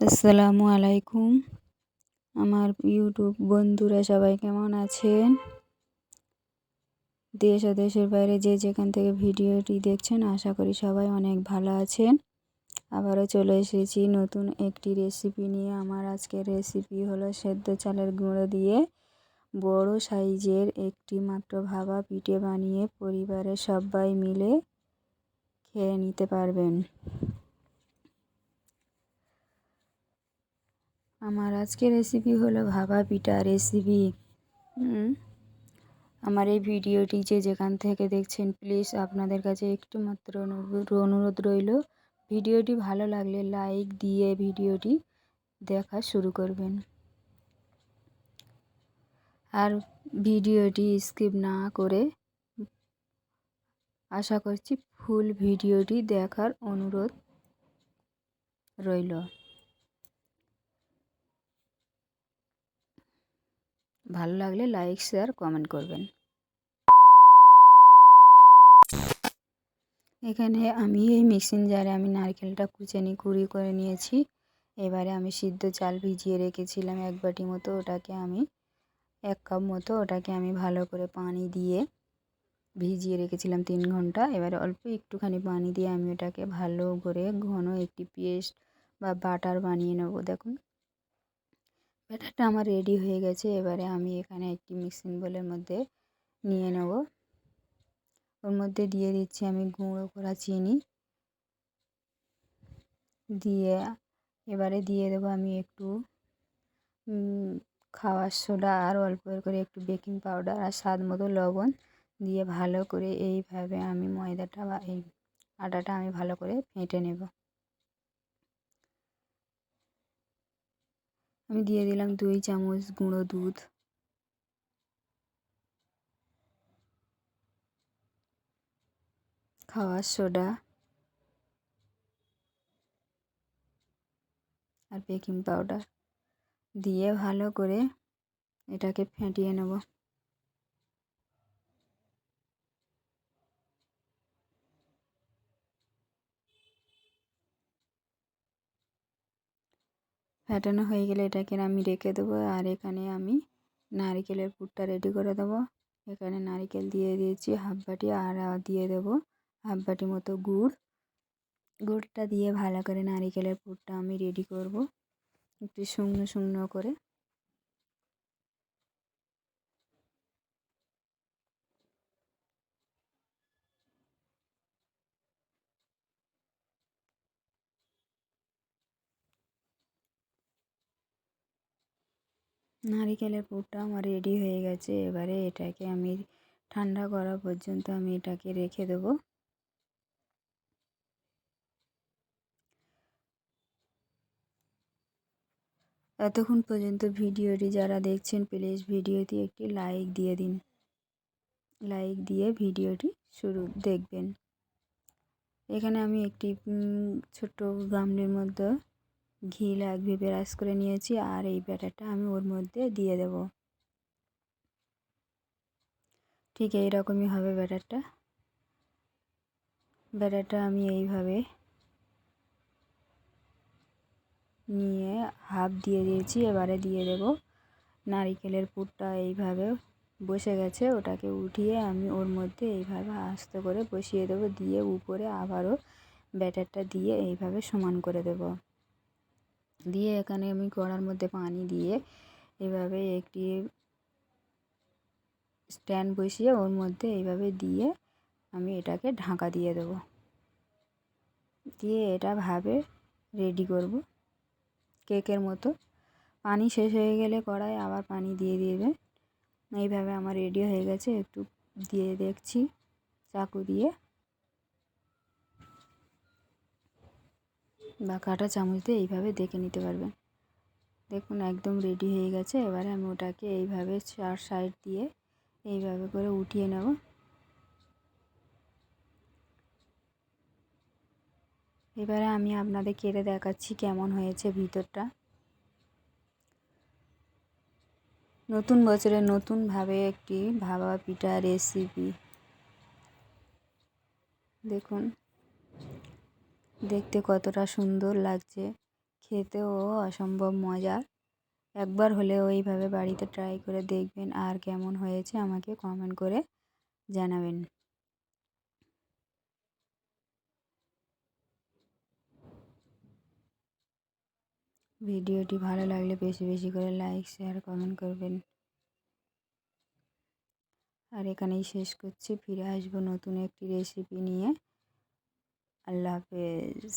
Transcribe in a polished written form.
আসসালামু আলাইকুম। আমার ইউটিউব বন্ধুরা সবাই কেমন আছেন? দেশ ও দেশের বাইরে যে যেখান থেকে ভিডিওটি দেখছেন আশা করি সবাই অনেক ভালো আছেন। আবারও চলে এসেছি নতুন একটি রেসিপি নিয়ে। আমার আজকের রেসিপি হলো সেদ্ধ চালের গুঁড়ো দিয়ে বড় সাইজের একটি মাত্র ভাপা পিঠে বানিয়ে পরিবারের সবাই মিলে খেয়ে নিতে পারবেন। আমার আজকের রেসিপি হলো ভাপা পিঠা রেসিপি। আমার এই ভিডিওটি যে যেখান থেকে দেখছেন প্লিজ আপনাদের কাছে একটু মাত্র অনুরোধ রইল, ভিডিওটি ভালো লাগলে লাইক দিয়ে ভিডিওটি দেখা শুরু করবেন আর ভিডিওটি স্কিপ না করে আশা করছি ফুল ভিডিওটি দেখার অনুরোধ রইল। ভালো লাগলে লাইক শেয়ার কমেন্ট করবেন। এখানে আমি এই মিক্সিং জারে আমি নারকেলটা কুড়ি করে নিয়েছি। এবারে আমি সিদ্ধ চাল ভিজিয়ে রেখেছিলাম 1 বাটি মতো, ওটাকে আমি 1 কাপ মতো ওটাকে আমি ভালো করে পানি দিয়ে ভিজিয়ে রেখেছিলাম 3 ঘন্টা। এবারে অল্প একটুখানি পানি দিয়ে আমি ওটাকে ভালো করে ঘন একটি পেস্ট বা বাটার বানিয়ে নেব। দেখুন ব্যাটারটা আমার রেডি হয়ে গেছে। এবারে আমি এখানে একটি মিক্সিং বোলের মধ্যে নিয়ে নেব। ওর মধ্যে দিয়ে দিচ্ছি আমি গুঁড়ো করা চিনি দিয়ে, এবারে দিয়ে দেবো আমি একটু খাওয়ার সোডা আর অল্প করে একটু বেকিং পাউডার আর স্বাদ মতো লবণ দিয়ে ভালো করে এইভাবে আমি ময়দাটা বা এই আটাটা আমি ভালো করে ফেটে নেব। আমি দিয়ে দিলাম 2 চামচ গুঁড়ো দুধ, খাওয়ার সোডা আর বেকিং পাউডার দিয়ে ভালো করে এটাকে ফেটিয়ে নেব। ফেটানো হয়ে গেলে এটাকে আমি রেখে দেবো। আর এখানে আমি নারকেলের পুরটা রেডি করে দেবো। এখানে নারকেল দিয়ে দিয়েছি 1/2 বাটি আর দিয়ে দেবো 1/2 বাটি মতো গুড়টা দিয়ে ভালো করে নারকেলের পুরটা আমি রেডি করব একটু শুকনো শুকনো করে। নারকেলের পুরটা আমার রেডি হয়ে গেছে। এবারে এটাকে আমি ঠান্ডা করা পর্যন্ত আমি এটাকে রেখে দেবো। এতক্ষণ পর্যন্ত ভিডিওটি যারা দেখছেন প্লিজ ভিডিওটি একটি লাইক দিয়ে দিন, লাইক দিয়ে ভিডিওটি শুরু দেখবেন। এখানে আমি একটি ছোট্ট গামলির মধ্যে ঘি লাগবে ব্রাশ করে নিয়েছি আর এই ব্যাটারটা আমি ওর মধ্যে দিয়ে দেব। ঠিক এইরকমই হবে ব্যাটারটা আমি এইভাবে নিয়ে হাফ দিয়ে দিয়েছি। এবারে দিয়ে দেব নারকেলের পুরটা এইভাবে বসে গেছে, ওটাকে উঠিয়ে আমি ওর মধ্যে এইভাবে আস্তে করে বসিয়ে দেব, দিয়ে উপরে আবারও ব্যাটারটা দিয়ে এইভাবে সমান করে দেব। দিয়ে এখানে আমি কড়ার মধ্যে পানি দিয়ে এভাবে একটি স্ট্যান্ড বসিয়ে ওর মধ্যে এইভাবে দিয়ে আমি এটাকে ঢাকা দিয়ে দেব, দিয়ে এটা ভাবে রেডি করব কেকের মতো। পানি শেষ হয়ে গেলে কড়াই আবার পানি দিয়ে দেবে। এইভাবে আমার রেডি হয়ে গেছে। একটু দিয়ে দেখছি চাকু দিয়ে বা কাঁটা চামচ দিয়ে এইভাবে দেখে নিতে পারবেন। দেখুন একদম রেডি হয়ে গেছে। এবারে আমি ওটাকে এইভাবে 4 সাইড দিয়ে এইভাবে করে উঠিয়ে নেব। এবারে আমি আপনাদের কেটে দেখাচ্ছি কেমন হয়েছে ভিতরটা। নতুন বছরে নতুনভাবে একটি ভাপা পিঠা রেসিপি। দেখুন দেখতে কতটা সুন্দর লাগছে। খেতেও অসম্ভব মজার। একবার হলেও এইভাবে বাড়িতে ট্রাই করে দেখবেন, আর কেমন হয়েছে আমাকে কমেন্ট করে জানাবেন। ভিডিওটি ভালো লাগলে বেশি বেশি করে লাইক, শেয়ার, কমেন্ট করবেন। আর এখানেই শেষ করছি, ফিরে আসবো নতুন একটি রেসিপি নিয়ে। আল্লাহ হাফেজ।